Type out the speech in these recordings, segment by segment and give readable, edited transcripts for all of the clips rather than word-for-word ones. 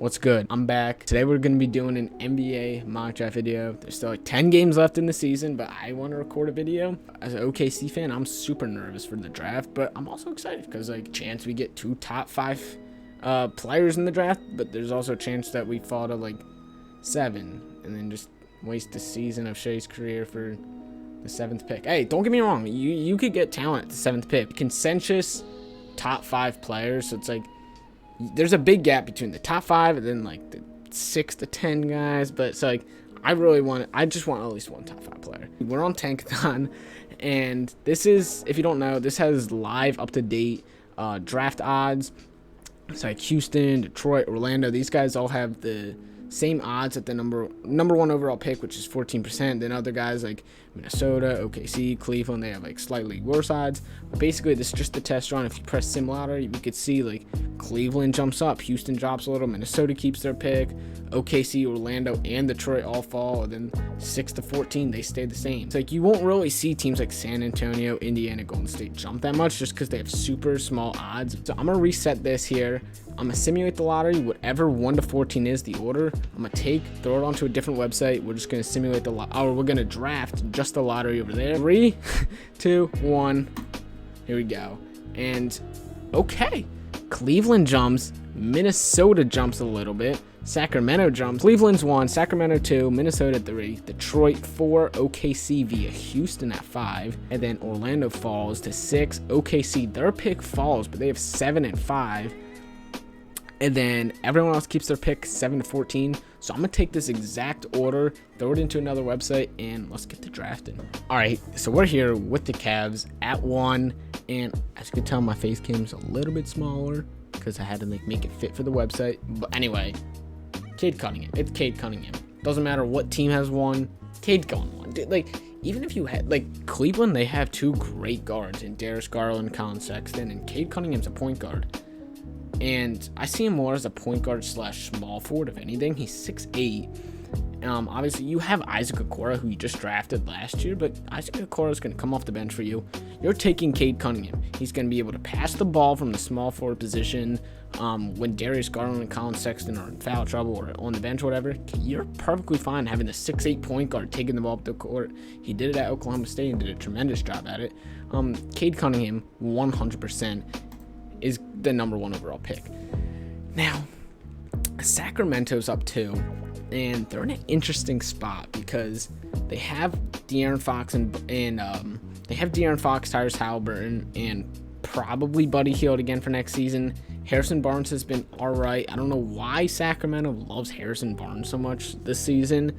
What's good? I'm back. Today we're going to be doing an NBA mock draft video. There's still like 10 games left in the season, but I want to record a video. As an OKC fan, I'm super nervous for the draft, but I'm also excited because like chance we get 2 top 5 players in the draft, but there's also a chance that we fall to like 7 and then just waste the season of Shea's career for the 7th pick. Hey, don't get me wrong. You could get talent at the 7th pick. Consensus top 5 players, so it's like there's a big gap between the top 5 and then like the 6 to 10 guys, but it's like I just want at least one top 5 player. We're on Tankathon, and this is, if you don't know, this has live up to date draft odds. It's like Houston, Detroit, Orlando, these guys all have the same odds at the number 1 overall pick, which is 14%. Then other guys like Minnesota, OKC, Cleveland, they have like slightly worse odds. But basically, this is just the test run. If you press sim lottery, we could see like Cleveland jumps up, Houston drops a little, Minnesota keeps their pick, OKC, Orlando, and Detroit all fall. And then 6 to 14, they stay the same. It's like you won't really see teams like San Antonio, Indiana, Golden State jump that much just because they have super small odds. So I'm gonna reset this here. I'm going to simulate the lottery, whatever 1 to 14 is the order. I'm going to throw it onto a different website. We're just going to simulate the or we're going to draft just the lottery over there. 3, 2, 1. Here we go. And okay, Cleveland jumps, Minnesota jumps a little bit, Sacramento jumps. Cleveland's 1, Sacramento 2, Minnesota 3, Detroit 4, OKC via Houston at 5, and then Orlando falls to 6. OKC, their pick falls, but they have 7 and 5. And then everyone else keeps their pick 7 to 14. So I'm going to take this exact order, throw it into another website, and let's get to drafting. All right, so we're here with the Cavs at 1. And as you can tell, my face cam's a little bit smaller because I had to make it fit for the website. But anyway, Cade Cunningham. It's Cade Cunningham. Doesn't matter what team has 1. Cade's going 1. Dude, like, even if you had, like, Cleveland, they have 2 great guards in Darius Garland, Colin Sexton, and Cade Cunningham's a point guard. And I see him more as a point guard / small forward, if anything. He's 6'8". Obviously, you have Isaac Okoro, who you just drafted last year, but Isaac Okoro is going to come off the bench for you. You're taking Cade Cunningham. He's going to be able to pass the ball from the small forward position. When Darius Garland and Colin Sexton are in foul trouble or on the bench or whatever, you're perfectly fine having the 6'8" point guard taking the ball up the court. He did it at Oklahoma State and did a tremendous job at it. Cade Cunningham, 100%. is the number 1 overall pick. Now, Sacramento's up 2, and they're in an interesting spot because they have De'Aaron Fox and they have De'Aaron Fox, Tyrese Halliburton, and probably Buddy Hield again for next season. Harrison Barnes has been all right. I don't know why Sacramento loves Harrison Barnes so much this season.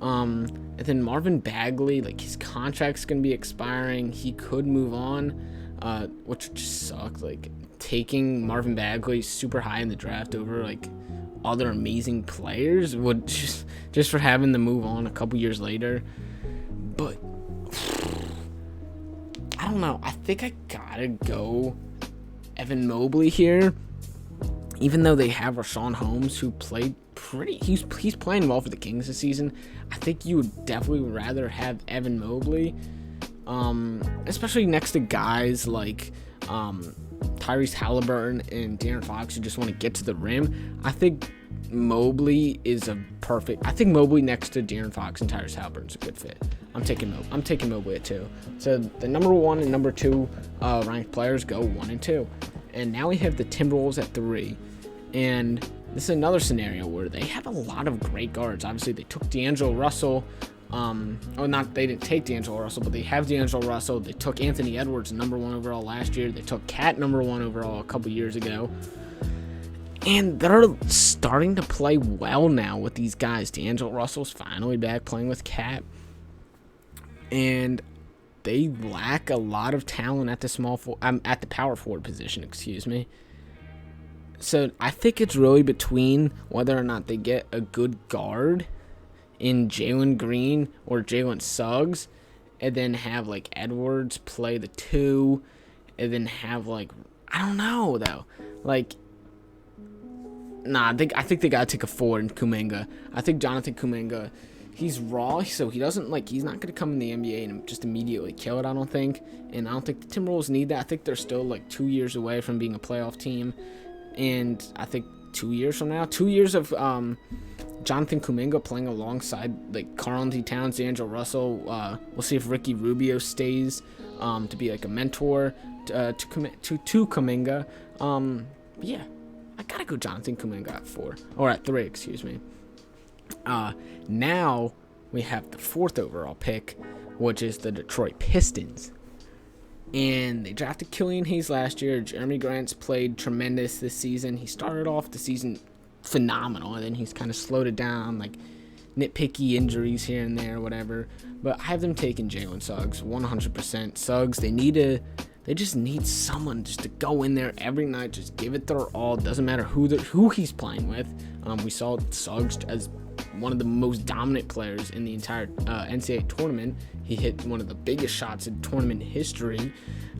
And then Marvin Bagley, like his contract's gonna be expiring. He could move on, which just sucks. Like taking Marvin Bagley super high in the draft over like other amazing players would just for having to move on a couple years later. But I don't know. I think I gotta go Evan Mobley here, even though they have Rashawn Holmes, who played he's playing well for the Kings this season. I think you would definitely rather have Evan Mobley, especially next to guys like Tyrese Halliburton and De'Aaron Fox who just want to get to the rim. I think Mobley is I think Mobley next to De'Aaron Fox and Tyrese Halliburton is a good fit. I'm taking Mobley at 2. So the number 1 and number 2 ranked players go 1 and 2. And now we have the Timberwolves at 3. And this is another scenario where they have a lot of great guards. Obviously, they took D'Angelo Russell. They didn't take D'Angelo Russell, but they have D'Angelo Russell. They took Anthony Edwards, number 1 overall last year. They took Cat, number 1 overall a couple years ago. And they're starting to play well now with these guys. D'Angelo Russell's finally back playing with Cat. And they lack a lot of talent at the power forward position, excuse me. So I think it's really between whether or not they get a good guard in Jalen Green or Jalen Suggs, and then have like Edwards play the 2, and then have like, I don't know though, like, I think they gotta take a 4 in Kuminga. I think Jonathan Kuminga, he's raw, so he's not going to come in the NBA and just immediately kill it, I don't think. And I don't think the Timberwolves need that. I think they're still like 2 years away from being a playoff team. And I think 2 years from now. 2 years of Jonathan Kuminga playing alongside like Karl-Anthony Towns, D'Angelo Russell. We'll see if Ricky Rubio stays to be like a mentor to Kuminga. Yeah, I gotta go Jonathan Kuminga at 4 or at 3, excuse me. Now we have the 4th overall pick, which is the Detroit Pistons. And they drafted Killian Hayes last year. Jeremy Grant's played tremendous this season. He started off the season phenomenal, and then he's kind of slowed it down, like nitpicky injuries here and there, whatever. But I have them taking Jalen Suggs, 100%. Suggs, they just need someone just to go in there every night, just give it their all. Doesn't matter who he's playing with. We saw Suggs as one of the most dominant players in the entire NCAA tournament. He hit one of the biggest shots in tournament history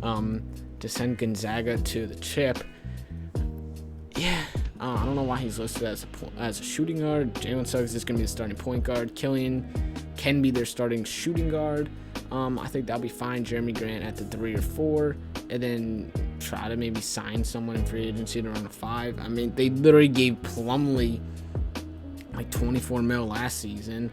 to send Gonzaga to the chip. Yeah, I don't know why he's listed as a shooting guard. Jalen Suggs is going to be the starting point guard. Killian can be their starting shooting guard. I think that'll be fine. Jeremy Grant at the 3 or 4, and then try to maybe sign someone in free agency to run a 5. I mean, they literally gave Plumlee like $24 million last season.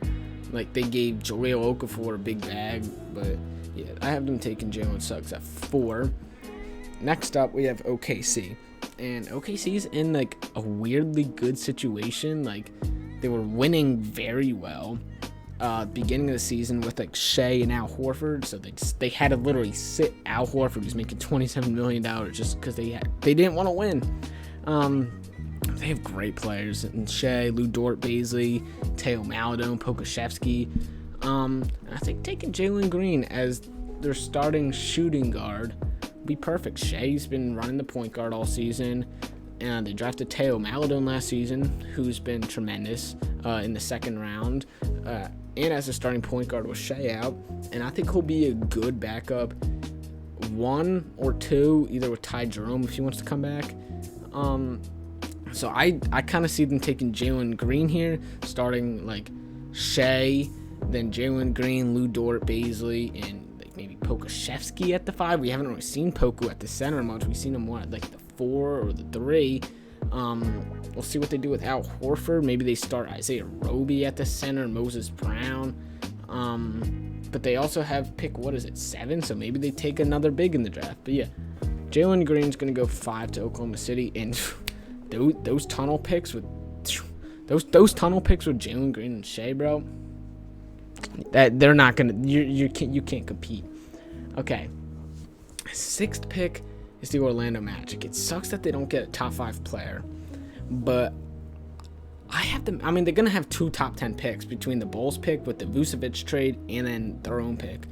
Like, they gave Joel Okafor a big bag, but yeah, I have them taking Jalen Suggs at 4. Next up, we have OKC, and OKC's in like a weirdly good situation. Like, they were winning very well beginning of the season with like Shea and Al Horford, so they had to literally sit Al Horford, who's making $27 million, just because they didn't want to win. They have great players in Shea, Lou Dort, Baisley, Teo Maladon, Pokusevski. I think taking Jalen Green as their starting shooting guard would be perfect. Shea's been running the point guard all season, and they drafted Teo Maladon last season, who's been tremendous in the second round, and as a starting point guard with Shea out. And I think he'll be a good backup 1 or 2, either with Ty Jerome if he wants to come back. So I kind of see them taking Jalen Green here, starting like Shea, then Jalen Green, Lou Dort, Baisley, and like maybe Pokusevski at the 5. We haven't really seen Poku at the center much. We've seen him more at like the 4 or the 3. We'll see what they do with Al Horford. Maybe they start Isaiah Roby at the center, Moses Brown. But they also have pick, 7? So maybe they take another big in the draft. But yeah, Jalen Green's going to go 5 to Oklahoma City, and those tunnel picks with Jalen Green and Shea, bro, that they're not gonna, you can't compete. Okay, 6th pick is the Orlando Magic. It sucks that they don't get a top 5 player, but I have them. I mean, they're gonna have 2 top 10 picks between the Bulls pick with the Vucevic trade and then their own pick.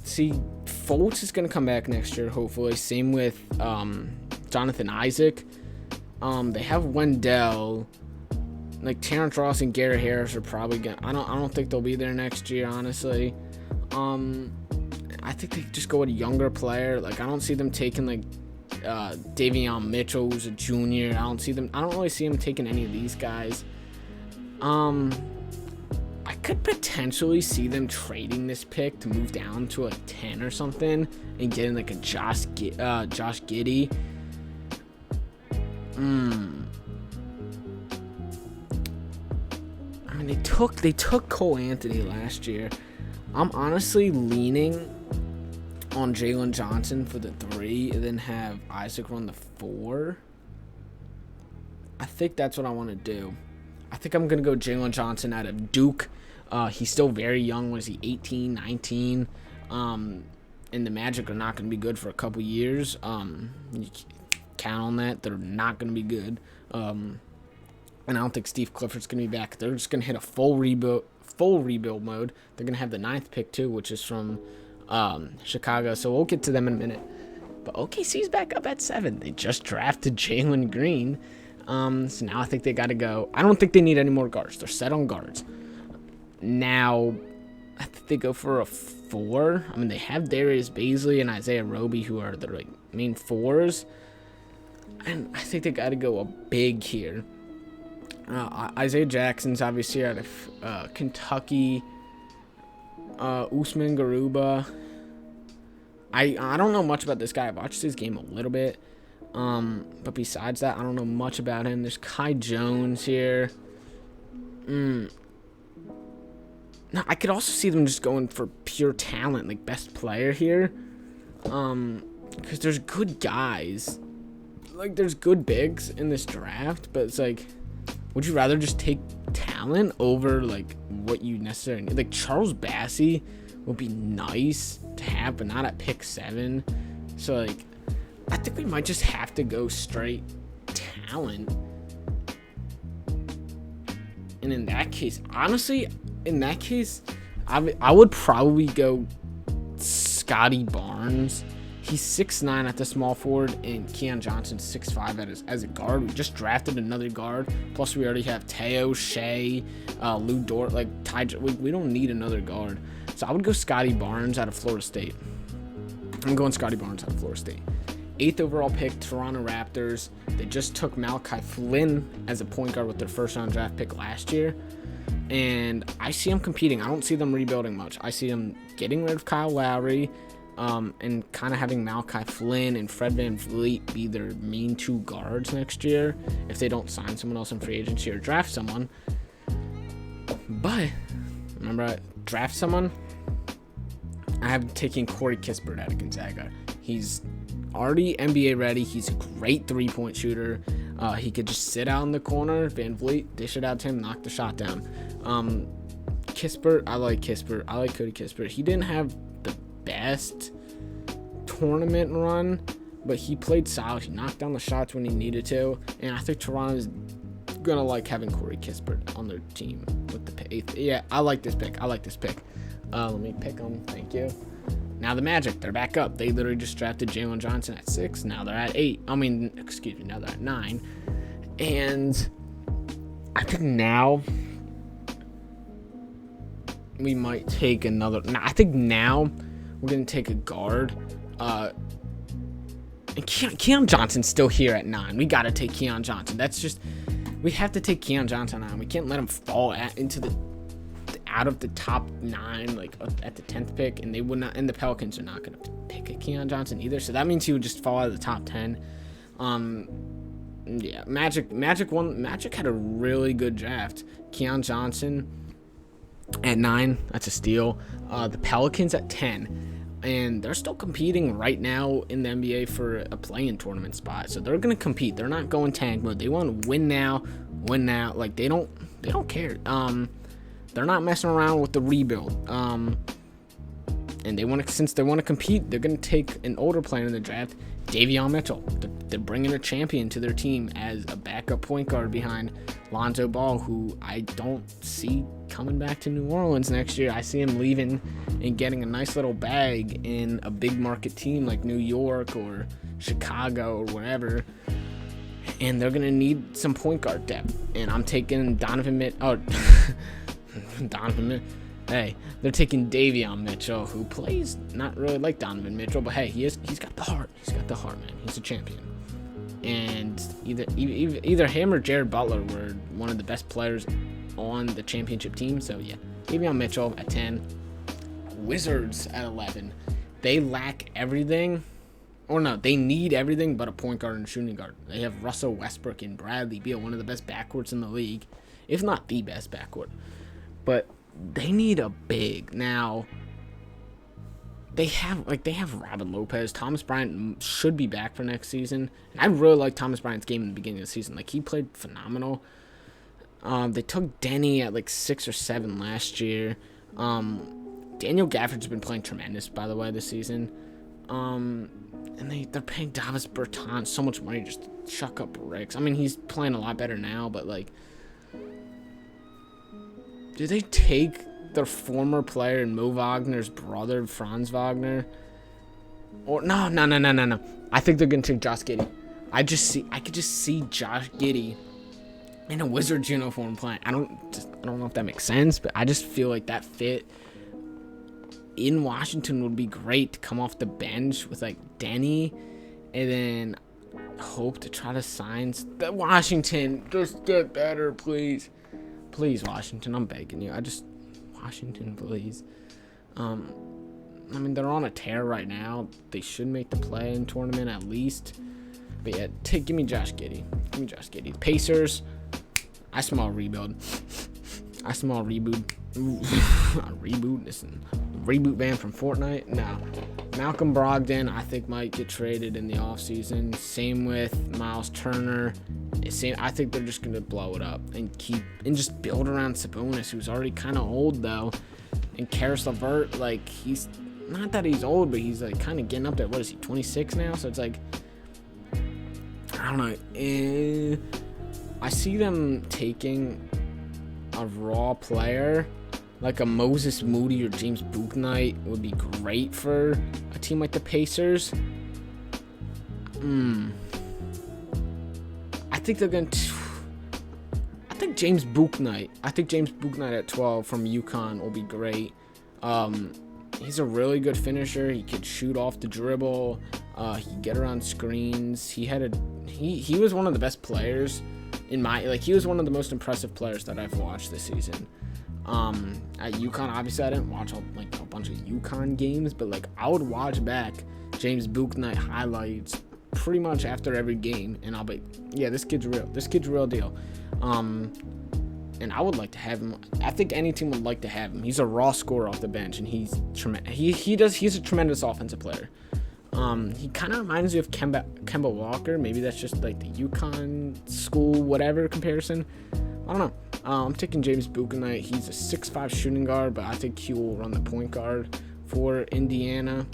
See, Fultz is going to come back next year, hopefully. Same with Jonathan Isaac. They have Wendell. Like, Terrence Ross and Garrett Harris are probably going to... I don't think they'll be there next year, honestly. I think they just go with a younger player. Like, I don't see them taking, like, Davion Mitchell, who's a junior. I don't really see them taking any of these guys. I could potentially see them trading this pick to move down to a 10 or something and getting like a Josh Giddey. I mean, they took Cole Anthony last year. I'm honestly leaning on Jalen Johnson for the 3 and then have Isaac run the 4. I think that's what I want to do. I think I'm going to go Jalen Johnson out of Duke. He's still very young. Was he 18, 19? And the Magic are not going to be good for a couple years. You count on that. They're not going to be good. And I don't think Steve Clifford's going to be back. They're just going to hit a full rebuild mode. They're going to have the 9th pick, too, which is from Chicago. So we'll get to them in a minute. But OKC's back up at 7. They just drafted Jalen Green. So now I think they got to go. I don't think they need any more guards. They're set on guards. Now, I think they go for a 4. I mean, they have Darius Baisley and Isaiah Roby, who are the main 4s. And I think they got to go a big here. Isaiah Jackson's obviously out of Kentucky. Usman Garuba. I don't know much about this guy. I've watched his game a little bit. But besides that, I don't know much about him. There's Kai Jones here. No, I could also see them just going for pure talent, like best player here. Because there's good guys. Like, there's good bigs in this draft, but it's like, would you rather just take talent over, like, what you necessarily need? Like, Charles Bassey would be nice to have, but not at pick 7. So, like, I think we might just have to go straight talent. And in that case, honestly, I would probably go Scotty Barnes. He's 6'9" at the small forward, and Keon Johnson's 6'5" as a guard. We just drafted another guard. Plus, we already have Teo, Shea, Lou Dort, like Ty. We don't need another guard. So I would go Scotty Barnes out of Florida State. I'm going Scotty Barnes out of Florida State. 8th overall pick, Toronto Raptors. They just took Malachi Flynn as a point guard with their first-round draft pick last year. And I see them competing. I don't see them rebuilding much. I see them getting rid of Kyle Lowry, and kind of having Malachi Flynn and Fred VanVleet be their main 2 guards next year if they don't sign someone else in free agency or draft someone. But remember, draft someone. I have taken Corey Kispert out of Gonzaga. He's already NBA ready. He's a great 3-point shooter. He could just sit out in the corner. VanVleet, dish it out to him, knock the shot down. Kispert, I like Kispert. I like Cody Kispert. He didn't have the best tournament run, but he played solid. He knocked down the shots when he needed to, and I think Toronto's gonna like having Corey Kispert on their team with the 8th. Yeah, I like this pick. Let me pick them. Thank you. Now the Magic, they're back up. They literally just drafted Jalen Johnson at 6. Now they're at 8. Now they're at 9. And I think now we might take another. I think now we're going to take a guard. And Keon Johnson's still here at 9. We got to take Keon Johnson. We have to take Keon Johnson on. We can't let him fall out of the top 9, like at the 10th pick, and they would not, and the Pelicans are not going to pick a Keon Johnson either, so that means he would just fall out of the top 10. Yeah, Magic had a really good draft. Keon Johnson at 9, that's a steal. The Pelicans at 10, and they're still competing right now in the NBA for a play-in tournament spot, so they're going to compete. They're not going tank mode. They want to win now. Like, they don't care. They're not messing around with the rebuild. And since they want to compete, they're going to take an older player in the draft, Davion Mitchell. They're bringing a champion to their team as a backup point guard behind Lonzo Ball, who I don't see coming back to New Orleans next year. I see him leaving and getting a nice little bag in a big market team like New York or Chicago or wherever. And they're going to need some point guard depth. And I'm taking Hey, they're taking Davion Mitchell, who plays not really like Donovan Mitchell, but hey, he's got the heart. He's got the heart, man. He's a champion. And either him or Jared Butler were one of the best players on the championship team. So yeah, Davion Mitchell at 10. Wizards at 11. They lack everything. Or no, they need everything but a point guard and a shooting guard. They have Russell Westbrook and Bradley Beal, one of the best backcourts in the league, if not the best backcourt. But they need a big. Now, they have Robin Lopez. Thomas Bryant should be back for next season. And I really like Thomas Bryant's game in the beginning of the season. Like, he played phenomenal. They took Denny at like 6 or 7 last year. Daniel Gafford's been playing tremendous, by the way, this season. And they're paying Davis Bertans so much money just to chuck up bricks. I mean, he's playing a lot better now, but like, do they take their former player and Mo Wagner's brother, Franz Wagner? Or no. I think they're gonna take Josh Giddey. I could just see Josh Giddey in a Wizards uniform playing. I don't know if that makes sense, but I just feel like that fit in Washington would be great to come off the bench with like Denny, and then hope to try to sign the Washington. Just get better, please. Please, Washington, I'm begging you. Washington, please. I mean, they're on a tear right now. They should make the play-in tournament at least. But yeah, give me Josh Giddey. Give me Josh Giddey. Pacers, I smell a rebuild. I smell a reboot. A reboot? Listen, reboot band from Fortnite? No. Malcolm Brogdon, I think, might get traded in the offseason. Same with Miles Turner. I think they're just going to blow it up and just build around Sabonis, who's already kind of old, though. And Karis LeVert, like, he's not that he's old, but he's, like, kind of getting up there. What is he, 26 now? So it's like, I don't know. I see them taking a raw player like a Moses Moody or James Bouknight would be great for a team like the Pacers. I think they're going to... I think James Bouknight at 12 from UConn will be great. He's a really good finisher. He could shoot off the dribble. He could get around screens. He was one of the best players he was one of the most impressive players that I've watched this season. At UConn, obviously I didn't watch a bunch of UConn games, but like I would watch back James Bouknight highlights pretty much after every game, and I'll be, yeah, this kid's real. This kid's real deal. And I would like to have him. I think any team would like to have him. He's a raw scorer off the bench, and he's tremendous. He's a tremendous offensive player. He kind of reminds me of Kemba Walker. Maybe that's just like the UConn school whatever comparison. I don't know. I'm taking James Bouknight. He's a 6'5" shooting guard, but I think he will run the point guard for Indiana.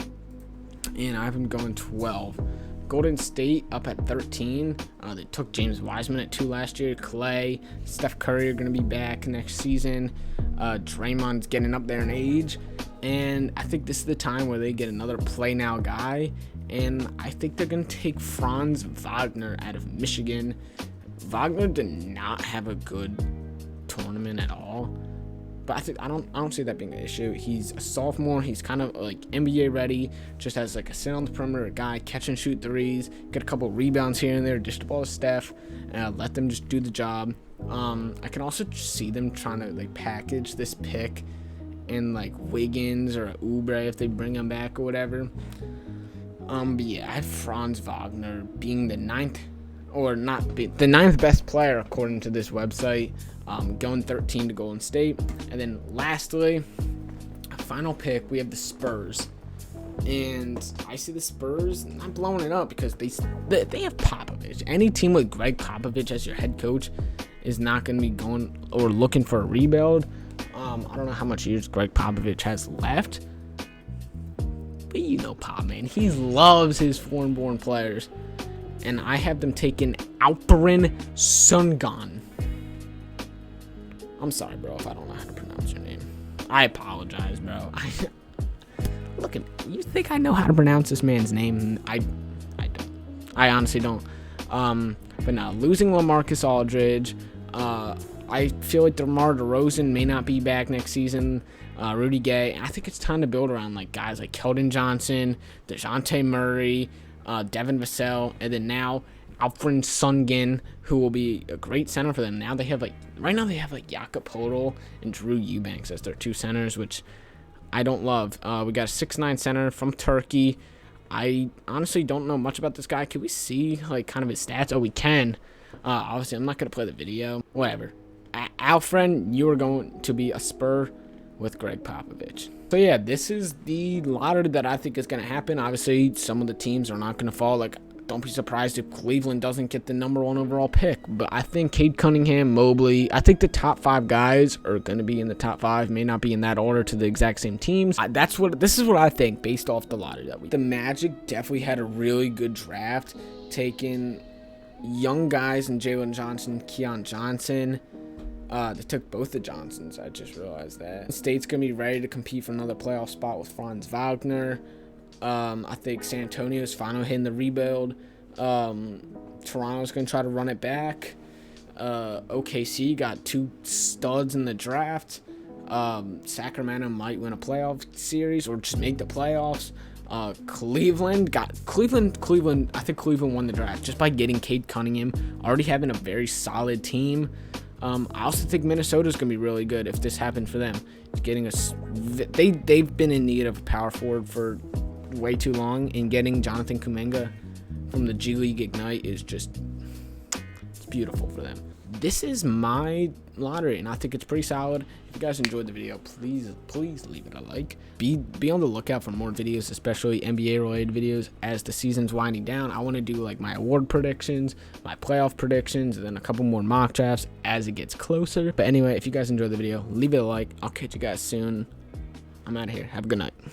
And I have him going 12. Golden State up at 13. They took James Wiseman at 2 last year. Clay, Steph Curry are going to be back next season. Draymond's getting up there in age. And I think this is the time where they get another play now guy. And I think they're going to take Franz Wagner out of Michigan. Wagner did not have a good tournament at all. But I don't see that being an issue. He's a sophomore. He's kind of like NBA ready. Just has like a sit on the perimeter guy, catch and shoot threes, get a couple rebounds here and there, dish the ball to Steph, let them just do the job. I can also see them trying to like package this pick in like Wiggins or Oubre if they bring him back or whatever. But yeah, I have Franz Wagner being the ninth best player according to this website. Going 13 to Golden State. And then lastly, final pick, we have the Spurs. And I see the Spurs not blowing it up because they have Popovich. Any team with Greg Popovich as your head coach is not going to be going or looking for a rebuild. I don't know how much years Greg Popovich has left. But you know Pop, man. He loves his foreign-born players. And I have them taking Alperen Sengun. I'm sorry, bro, if I don't know how to pronounce your name. I apologize, bro. Look at me. You think I know how to pronounce this man's name? I don't. I honestly don't. But now, losing LaMarcus Aldridge, I feel like DeMar DeRozan may not be back next season. Rudy Gay. I think it's time to build around like guys like Keldon Johnson, DeJounte Murray, Devin Vassell, and then now Alperen Sengun, who will be a great center for them. Now they have right now they have Jakob Poeltl and Drew Eubanks as their two centers, which I don't love. We got a 6'9" center from Turkey. I honestly don't know much about this guy. Can we see kind of his stats? Oh, we can. Obviously, I'm not gonna play the video. Whatever. Alfred, you are going to be a Spur with Greg Popovich. So yeah, this is the lottery that I think is gonna happen. Obviously, some of the teams are not gonna fall. Don't be surprised if Cleveland doesn't get the number 1 overall pick. But I think Cade Cunningham, Mobley, I think the top 5 guys are going to be in the top 5. May not be in that order to the exact same teams. This is what I think based off the lottery that we. The Magic definitely had a really good draft, taking young guys in Jalen Johnson, Keon Johnson. They took both the Johnsons. I just realized that. The State's going to be ready to compete for another playoff spot with Franz Wagner. I think San Antonio's finally hitting the rebuild. Toronto's going to try to run it back. OKC got 2 studs in the draft. Sacramento might win a playoff series or just make the playoffs. Cleveland. I think Cleveland won the draft just by getting Cade Cunningham, already having a very solid team. I also think Minnesota's going to be really good if this happened for them. They've been in need of a power forward for way too long, and getting Jonathan Kuminga from the G League Ignite is just, it's beautiful for them. This is my lottery, and I think it's pretty solid. If you guys enjoyed the video, please leave it a like. Be on the lookout for more videos, especially NBA related videos as the season's winding down. I want to do like my award predictions, my playoff predictions, and then a couple more mock drafts as it gets closer. But anyway, if you guys enjoyed the video, leave it a like. I'll catch you guys soon. I'm out of here. Have a good night.